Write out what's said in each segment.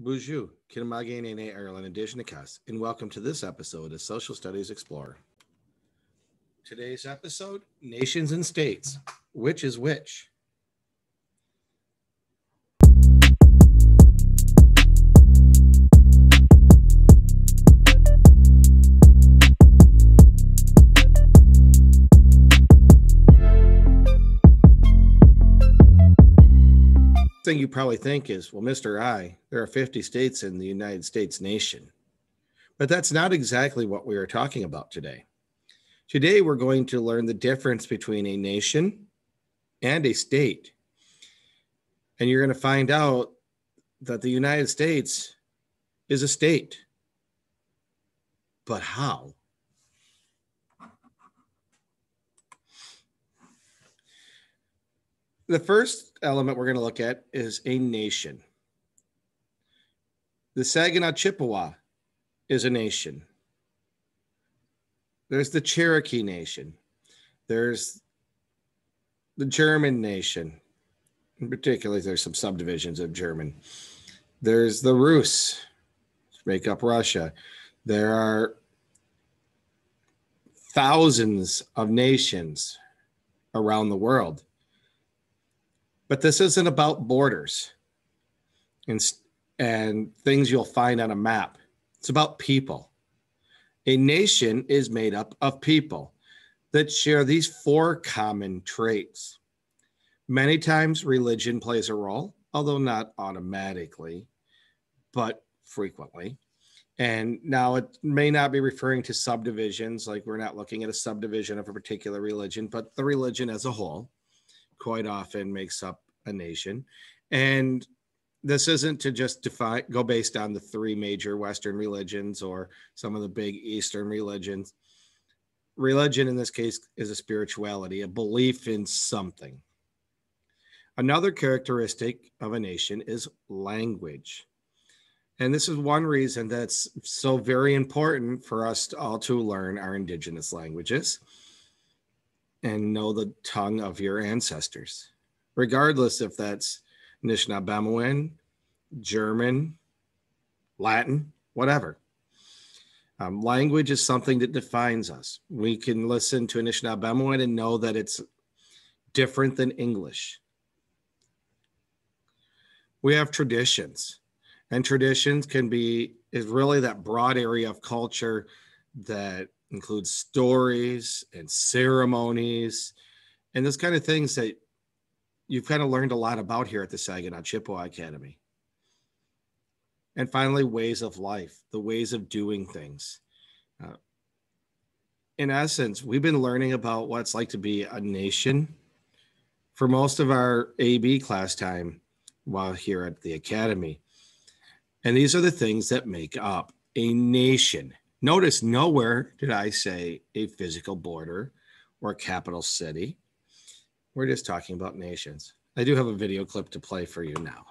Bonjour, Kinamage Nene Ireland Indigenous, and welcome to this episode of Social Studies Explorer. Today's episode, Nations and States, which is which? Thing you probably think is, well, Mr. I, there are 50 states in the United States nation. But that's not exactly what we are talking about today. Today, we're going to learn the difference between a nation and a state. And you're going to find out that the United States is a state. But how? The first element we're going to look at is a nation. The Saginaw Chippewa is a nation. There's the Cherokee Nation. There's the German nation. In particular, there's some subdivisions of German. There's the Rus, make up Russia. There are thousands of nations around the world. But this isn't about borders and things you'll find on a map. It's about people. A nation is made up of people that share these four common traits. Many times religion plays a role, although not automatically, but frequently. And now it may not be referring to subdivisions, like we're not looking at a subdivision of a particular religion, but the religion as a whole quite often makes up a nation. And this isn't to just go based on the three major Western religions or some of the big Eastern religions. Religion in this case is a spirituality, a belief in something. Another characteristic of a nation is language. And this is one reason that's so very important for us all to learn our indigenous languages and know the tongue of your ancestors, regardless if that's Anishinaabe, German, Latin, whatever. Language is something that defines us. We can listen to Anishinaabe and know that it's different than English. We have traditions, and traditions is really that broad area of culture that includes stories and ceremonies and those kind of things that you've kind of learned a lot about here at the Saginaw Chippewa Academy. And finally, ways of life, the ways of doing things. In essence, we've been learning about what it's like to be a nation for most of our AB class time while here at the Academy. And these are the things that make up a nation. Notice nowhere did I say a physical border or a capital city. We're just talking about nations. I do have a video clip to play for you now.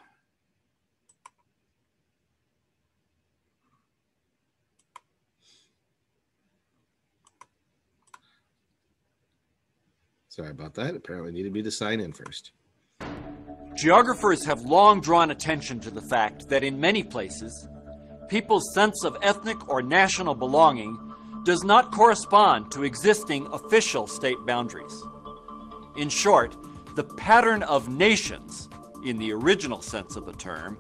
Sorry about that. Apparently needed me to sign in first. Geographers have long drawn attention to the fact that in many places, people's sense of ethnic or national belonging does not correspond to existing official state boundaries. In short, the pattern of nations, in the original sense of the term,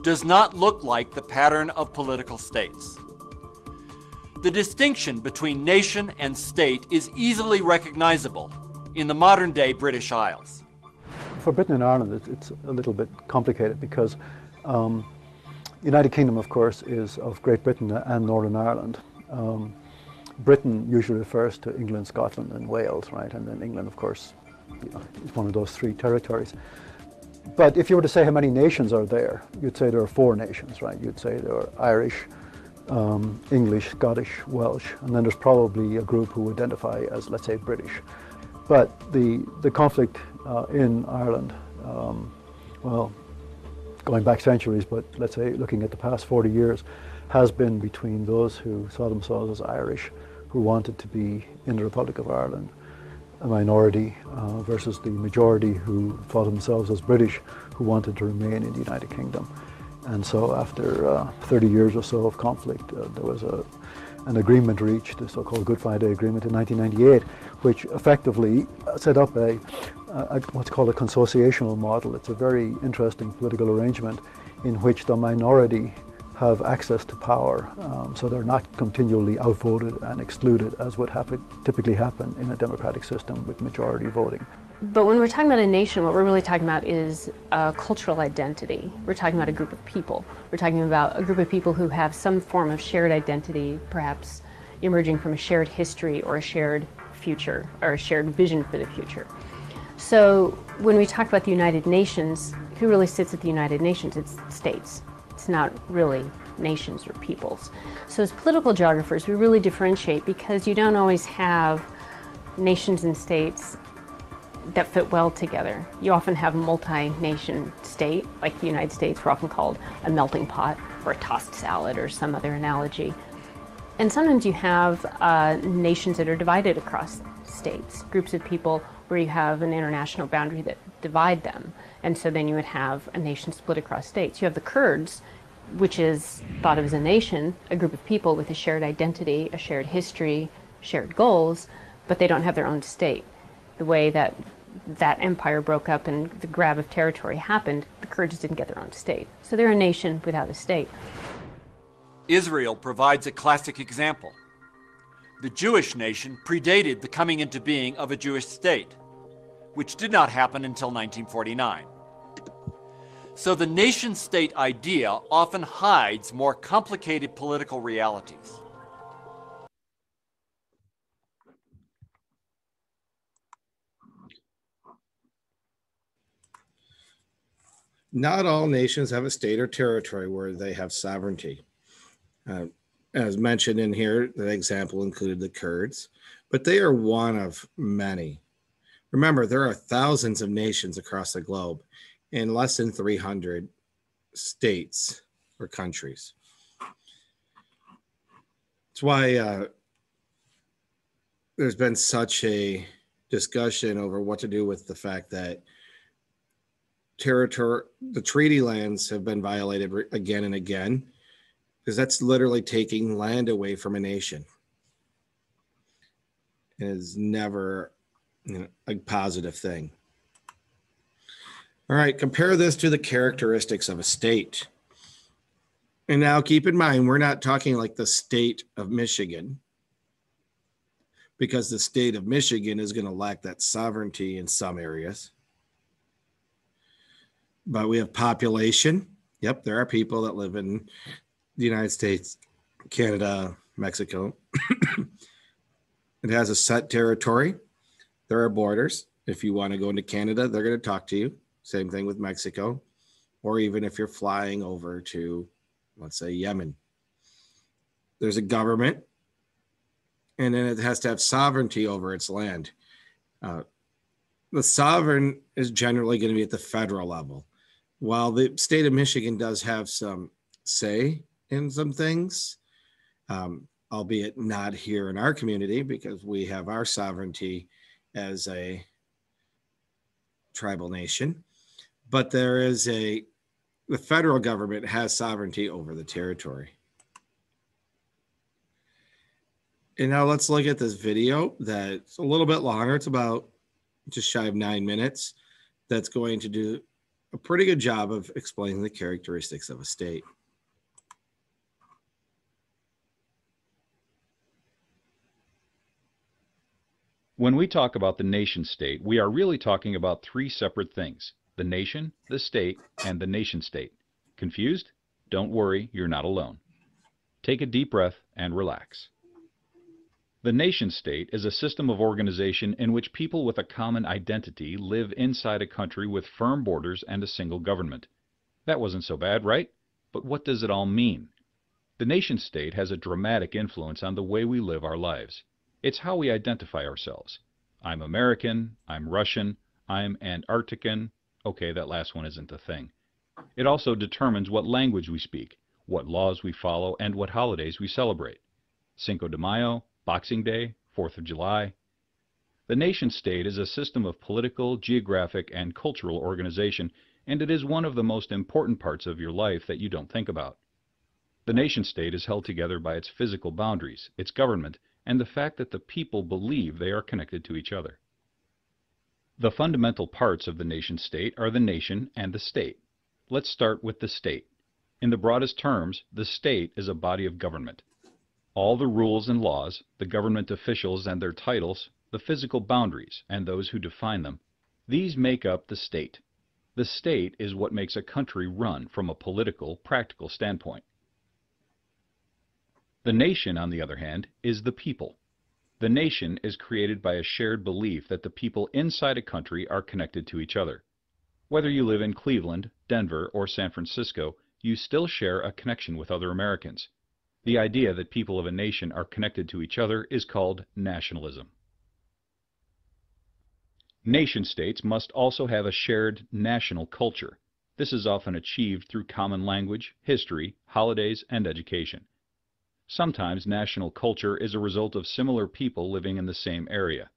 does not look like the pattern of political states. The distinction between nation and state is easily recognizable in the modern-day British Isles. For Britain and Ireland, it's a little bit complicated because the United Kingdom, of course, is of Great Britain and Northern Ireland. Britain usually refers to England, Scotland, and Wales, right? And then England, of course, is one of those three territories. But if you were to say how many nations are there, you'd say there are four nations, right? You'd say there are Irish, English, Scottish, Welsh, and then there's probably a group who identify as, let's say, British. But the conflict in Ireland, well, going back centuries, but let's say looking at the past 40 years, has been between those who saw themselves as Irish, who wanted to be in the Republic of Ireland, a minority, versus the majority who thought themselves as British, who wanted to remain in the United Kingdom. And so after 30 years or so of conflict, there was an agreement reached, the so-called Good Friday Agreement in 1998, which effectively set up what's called a consociational model. It's a very interesting political arrangement in which the minority have access to power, so they're not continually outvoted and excluded as would typically happen in a democratic system with majority voting. But when we're talking about a nation, what we're really talking about is a cultural identity. We're talking about a group of people. We're talking about a group of people who have some form of shared identity, perhaps emerging from a shared history or a shared future or a shared vision for the future. So when we talk about the United Nations, who really sits at the United Nations? It's states. It's not really nations or peoples. So as political geographers, we really differentiate because you don't always have nations and states that fit well together. You often have a multi-nation state, like the United States. We're often called a melting pot or a tossed salad or some other analogy. And sometimes you have nations that are divided across states, groups of people where you have an international boundary that divide them. And so then you would have a nation split across states. You have the Kurds, which is thought of as a nation, a group of people with a shared identity, a shared history, shared goals, but they don't have their own state. The way that empire broke up and the grab of territory happened, the Kurds didn't get their own state. So they're a nation without a state. Israel provides a classic example. The Jewish nation predated the coming into being of a Jewish state, which did not happen until 1949. So the nation-state idea often hides more complicated political realities. Not all nations have a state or territory where they have sovereignty. As mentioned in here, the example included the Kurds, but they are one of many. Remember, there are thousands of nations across the globe and less than 300 states or countries. That's why there's been such a discussion over what to do with the fact that the treaty lands have been violated again and again, because that's literally taking land away from a nation. It is never a positive thing. All right, compare this to the characteristics of a state. And now keep in mind, we're not talking like the state of Michigan, because the state of Michigan is going to lack that sovereignty in some areas. But we have population. Yep, there are people that live in the United States, Canada, Mexico. It has a set territory. There are borders. If you want to go into Canada, they're going to talk to you. Same thing with Mexico. Or even if you're flying over to, let's say, Yemen. There's a government, and then it has to have sovereignty over its land. The sovereign is generally going to be at the federal level. While the state of Michigan does have some say in some things, albeit not here in our community because we have our sovereignty as a tribal nation, but the federal government has sovereignty over the territory. And now let's look at this video that's a little bit longer. It's about just shy of 9 minutes. That's going to do a pretty good job of explaining the characteristics of a state. When we talk about the nation state, we are really talking about three separate things: the nation, the state, and the nation state. Confused? Don't worry, you're not alone. Take a deep breath and relax. The nation state is a system of organization in which people with a common identity live inside a country with firm borders and a single government. That wasn't so bad, right? But what does it all mean? The nation state has a dramatic influence on the way we live our lives. It's how we identify ourselves. I'm American, I'm Russian, I'm Antarctican. Okay, that last one isn't a thing. It also determines what language we speak, what laws we follow, and what holidays we celebrate. Cinco de Mayo, Boxing Day, 4th of July. The nation state is a system of political, geographic, and cultural organization and it is one of the most important parts of your life that you don't think about. The nation-state is held together by its physical boundaries, its government, and the fact that the people believe they are connected to each other. The fundamental parts of the nation-state are the nation and the state. Let's start with the state. In the broadest terms, the state is a body of government. All the rules and laws, the government officials and their titles, the physical boundaries, and those who define them, these make up the state. The state is what makes a country run from a political, practical standpoint. The nation, on the other hand, is the people. The nation is created by a shared belief that the people inside a country are connected to each other. Whether you live in Cleveland, Denver, or San Francisco, you still share a connection with other Americans. The idea that people of a nation are connected to each other is called nationalism. Nation-states must also have a shared national culture. This is often achieved through common language, history, holidays, and education. Sometimes national culture is a result of similar people living in the same area.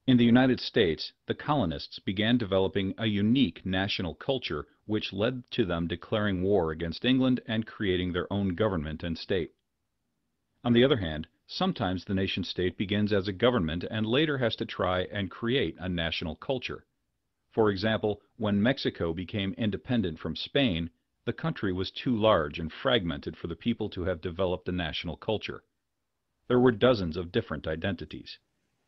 In the United States, the colonists began developing a unique national culture which led to them declaring war against England and creating their own government and state. On the other hand, sometimes the nation-state begins as a government and later has to try and create a national culture. For example, when Mexico became independent from Spain, the country was too large and fragmented for the people to have developed a national culture. There were dozens of different identities.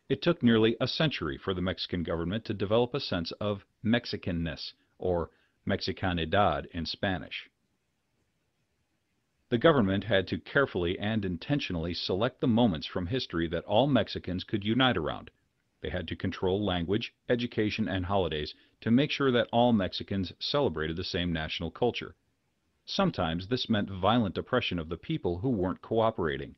It took nearly a century for the Mexican government to develop a sense of Mexicanness, or Mexicanidad in Spanish. The government had to carefully and intentionally select the moments from history that all Mexicans could unite around. They had to control language, education, and holidays to make sure that all Mexicans celebrated the same national culture. Sometimes this meant violent oppression of the people who weren't cooperating.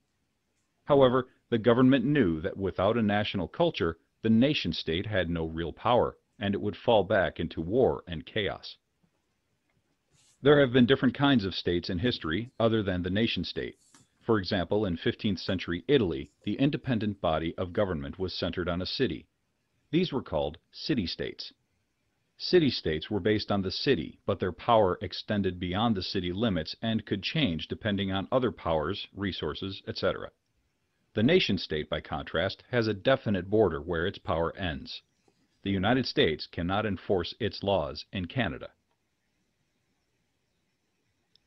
However, the government knew that without a national culture, the nation-state had no real power, and it would fall back into war and chaos. There have been different kinds of states in history other than the nation-state. For example, in 15th century Italy, the independent body of government was centered on a city. These were called city-states. City-states were based on the city, but their power extended beyond the city limits and could change depending on other powers, resources, etc. The nation-state, by contrast, has a definite border where its power ends. The United States cannot enforce its laws in Canada.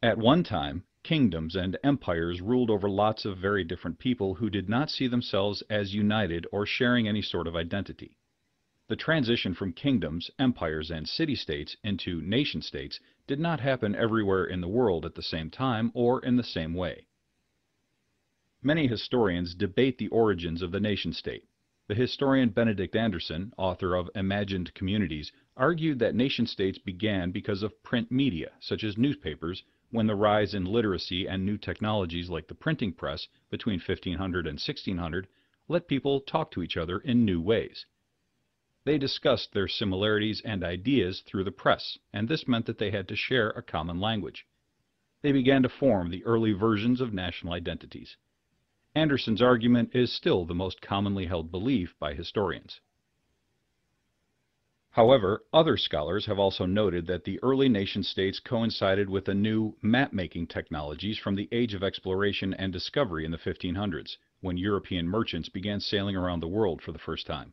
At one time, kingdoms and empires ruled over lots of very different people who did not see themselves as united or sharing any sort of identity. The transition from kingdoms, empires, and city-states into nation-states did not happen everywhere in the world at the same time or in the same way. Many historians debate the origins of the nation-state. The historian Benedict Anderson, author of Imagined Communities, argued that nation-states began because of print media, such as newspapers, when the rise in literacy and new technologies like the printing press between 1500 and 1600 let people talk to each other in new ways. They discussed their similarities and ideas through the press, and this meant that they had to share a common language. They began to form the early versions of national identities. Anderson's argument is still the most commonly held belief by historians. However, other scholars have also noted that the early nation-states coincided with the new map-making technologies from the age of exploration and discovery in the 1500s, when European merchants began sailing around the world for the first time.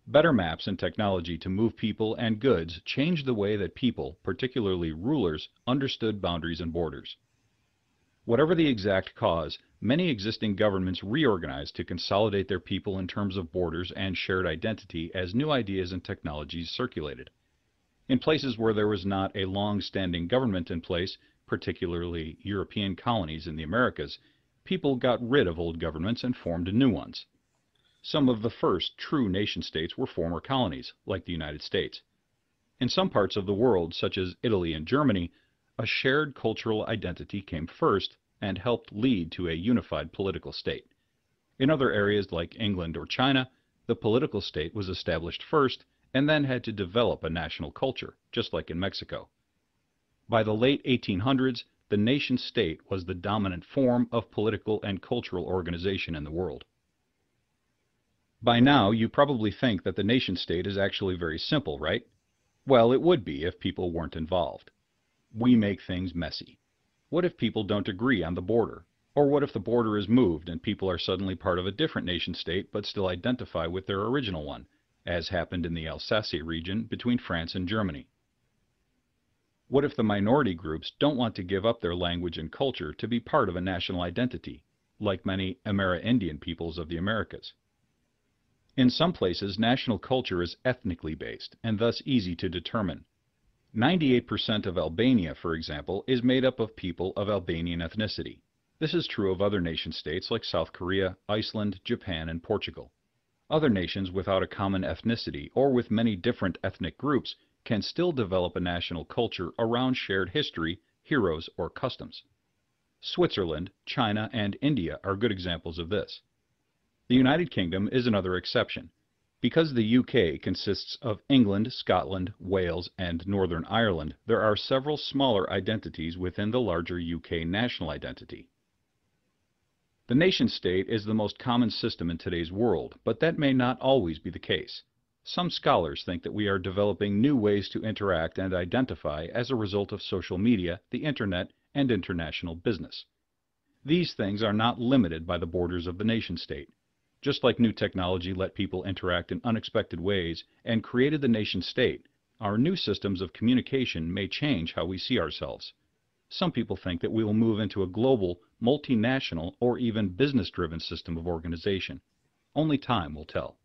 Better maps and technology to move people and goods changed the way that people, particularly rulers, understood boundaries and borders. Whatever the exact cause, many existing governments reorganized to consolidate their people in terms of borders and shared identity as new ideas and technologies circulated. In places where there was not a long-standing government in place, particularly European colonies in the Americas, people got rid of old governments and formed new ones. Some of the first true nation-states were former colonies, like the United States. In some parts of the world, such as Italy and Germany, a shared cultural identity came first and helped lead to a unified political state. In other areas like England or China, the political state was established first and then had to develop a national culture, just like in Mexico. By the late 1800s, the nation-state was the dominant form of political and cultural organization in the world. By now, you probably think that the nation-state is actually very simple, right? Well, it would be if people weren't involved. We make things messy. What if people don't agree on the border? Or what if the border is moved and people are suddenly part of a different nation state but still identify with their original one, as happened in the Alsace region between France and Germany? What if the minority groups don't want to give up their language and culture to be part of a national identity, like many Amerindian peoples of the Americas? In some places, national culture is ethnically based and thus easy to determine. 98% of Albania, for example, is made up of people of Albanian ethnicity. This is true of other nation-states like South Korea, Iceland, Japan, and Portugal. Other nations without a common ethnicity or with many different ethnic groups can still develop a national culture around shared history, heroes, or customs. Switzerland, China, and India are good examples of this. The United Kingdom is another exception. Because the UK consists of England, Scotland, Wales, and Northern Ireland, there are several smaller identities within the larger UK national identity. The nation-state is the most common system in today's world, but that may not always be the case. Some scholars think that we are developing new ways to interact and identify as a result of social media, the internet, and international business. These things are not limited by the borders of the nation-state. Just like new technology let people interact in unexpected ways and created the nation-state, our new systems of communication may change how we see ourselves. Some people think that we will move into a global, multinational, or even business-driven system of organization. Only time will tell.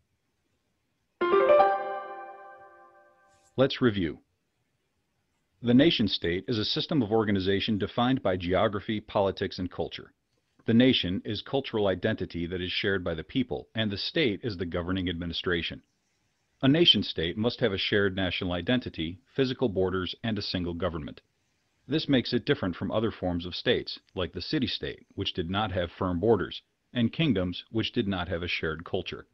Let's review. The nation-state is a system of organization defined by geography, politics, and culture. The nation is cultural identity that is shared by the people, and the state is the governing administration. A nation-state must have a shared national identity, physical borders, and a single government. This makes it different from other forms of states, like the city-state, which did not have firm borders, and kingdoms, which did not have a shared culture.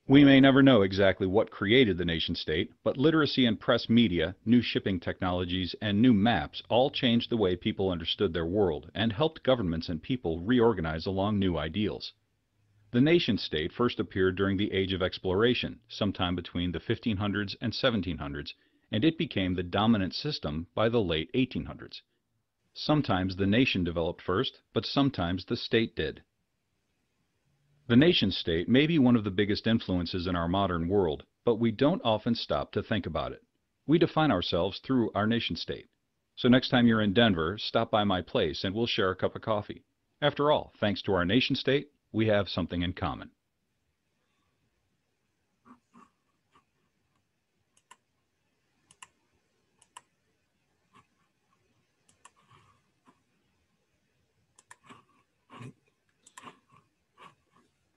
We may never know exactly what created the nation-state, but literacy and press media, new shipping technologies, and new maps all changed the way people understood their world and helped governments and people reorganize along new ideals. The nation-state first appeared during the Age of Exploration, sometime between the 1500s and 1700s, and it became the dominant system by the late 1800s. Sometimes the nation developed first, but sometimes the state did. The nation-state may be one of the biggest influences in our modern world, but we don't often stop to think about it. We define ourselves through our nation-state. So next time you're in Denver, stop by my place and we'll share a cup of coffee. After all, thanks to our nation-state, we have something in common.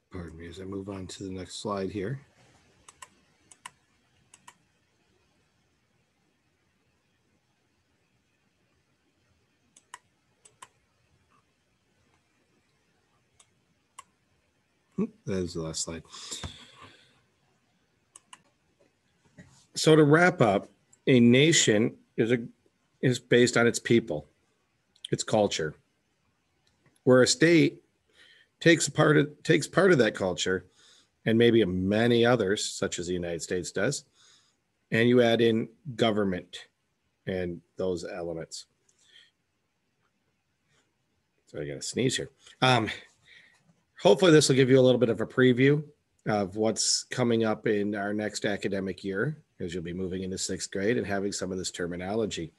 Pardon me as I move on to the next slide here. That is the last slide. So to wrap up, a nation is based on its people, its culture, where a state takes part of that culture and maybe many others, such as the United States does, and you add in government and those elements. So I got to sneeze here. Hopefully this will give you a little bit of a preview of what's coming up in our next academic year, as you'll be moving into 6th grade and having some of this terminology.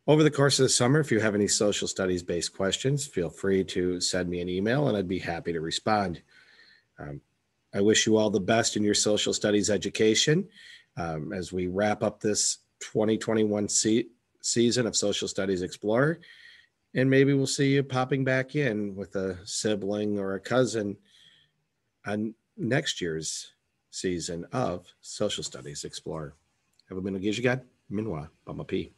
Over the course of the summer, if you have any social studies based questions, feel free to send me an email and I'd be happy to respond. I wish you all the best in your social studies education as we wrap up this 2021 season of Social Studies Explorer. And maybe we'll see you popping back in with a sibling or a cousin on next year's season of Social Studies Explorer. Have a minugijigad, minwa, bamapi.